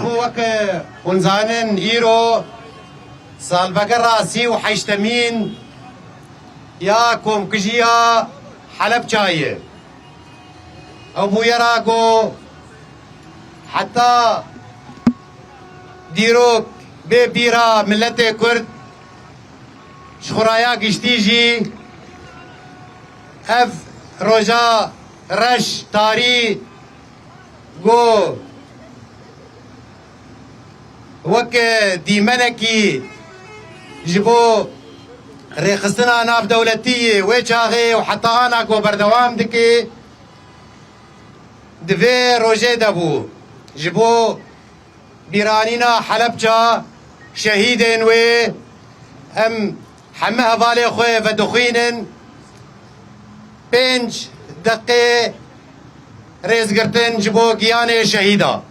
شخوك ونزانن إيرو سالبقرة سي وحيشتمين ياكم كجيا حلب جاية أبو يراكو حتى ديروك ببيرا ملت كرد شخرايا قشتيجي اف روجا رش تاري جو وك ديمنكي جبو ريخستنا ناف دولتية ويشاغي وحتى انا جو بردوام دكي دفي روجي دبو جبو بيرانينا حلبجا شهيدين وي ام حمها بالي خوي فدخينن بنج دقي ريز قرتن جبو قياني شهيدا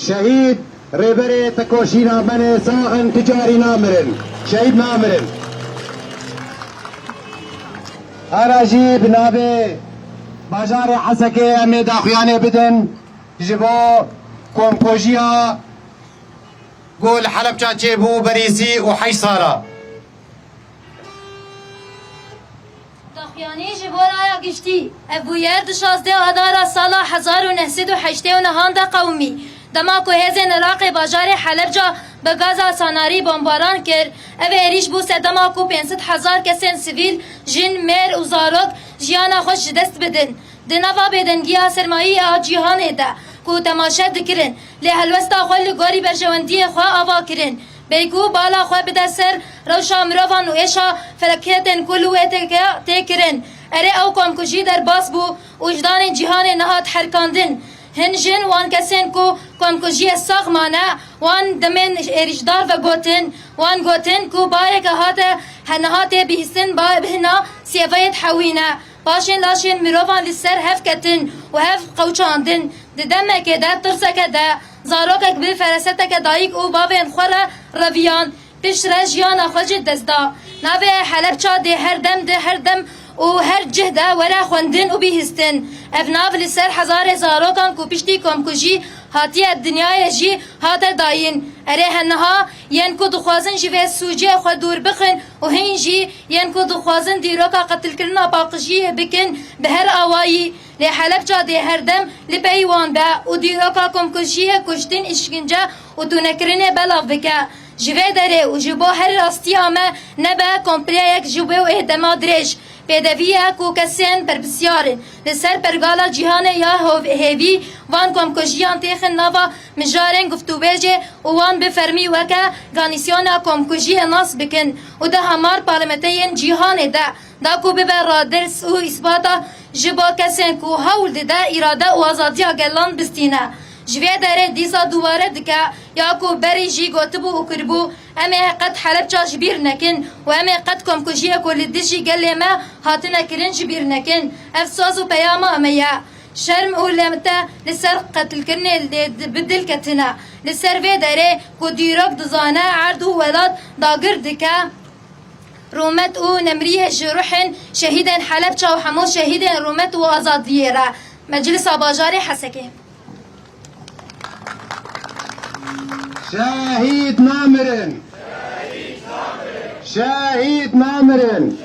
شهيد ريبري تكوشينا من ساغن تجاري نامرن شهيد نامرن اراجي بنابي باجار حسكي امي داخياني بدن جبو كومكوجيا قول حلب تشيبو بريسي وحيصارا داخياني جبو رايا قشتي ابو يرد شازده ادارا سالا 1908 نهانده قومي دماکو هزین عراق باجار حلبجا به گازا ساناری بمباران کرد. اوه ایریش بو سه دماکو 500,000 کسین سیویل جن مر و زارک جیانا خوش دست بدن. دنوا بدنگیا سرمایی جیهان ده کو تماشا دکرن. لی هلوستا خوال گوری برجواندی خواه آوا کرن. بیگو بالا خواه بده سر روشا مروان و ایشا فلکیتن کلو تکرن. اره او کم کجی در باس بو وجدان جیهان نهات حرکاندن. هنجن وان کسین کو کم کجی ساق مانه وان دمن ایرجدار و گوتن وان گوتن کو بارک هاته هنهات بیستن با بهنا سیفایت حوینه باشین لاشین مروان لسر هف کتن و هف قوچاندن ددمک ده ترسک ده زاروکک به فرستک دایک او بابن خوره رویان پیش رجیان خوش دزدا نوه حلب چا ده هر دم و هر جهده ورا خوندن و بیهستن افناف لسر هزار زاروکان کو پشتی کم کجی هاتی الدنیای جی هات داین اره هنها ین کو دخوازن جوه سوجی خود دور بخن و هین جی ین کو دخوازن دیروکا قتل کرنا باقجی بکن به هر آوایی لی حلب جاده هر دم لی بیوان با و دیروکا کم کجی کشتین اشکنجه و تو نکرنه بلاف بکه جوه داره و جبو هر راستی آمه نبه کمپلیه یک جبو و اهدما درش پیدویه کو کسین پر بسیارن لسر پرگالا جیهان یا هیوی وان کم کجیان تیخن نوا مجارن گفتو بیجه و وان بفرمی وکه گانیسیون کم کجی ناس بکن و ده همار پارلمنتین جیهان ده دا کو ببر را درس و اثباتا جبا کسین کو هول ده اراده و آزادی گلان بستینه جوی داره دیسا دوباره دکه یا کو بری جی گوتبو و کربو امه قد حلب چاش بیر نکن و امه قد کم کجیه کل دیجی گلی ما هاتنه کرن جبیر نکن افساس و پیاما امه شرم او لمته لسر قتل کرنه بدل کتنه لسر وی داره کو دیروک دزانه عرض و ولاد داگر دکه رومت او نمریه جروحن شهیدن حلب چا و حمو شهیدن رومت و آزادیه را مجلس باجار حسکه شهيد نامرن شهيد نامرن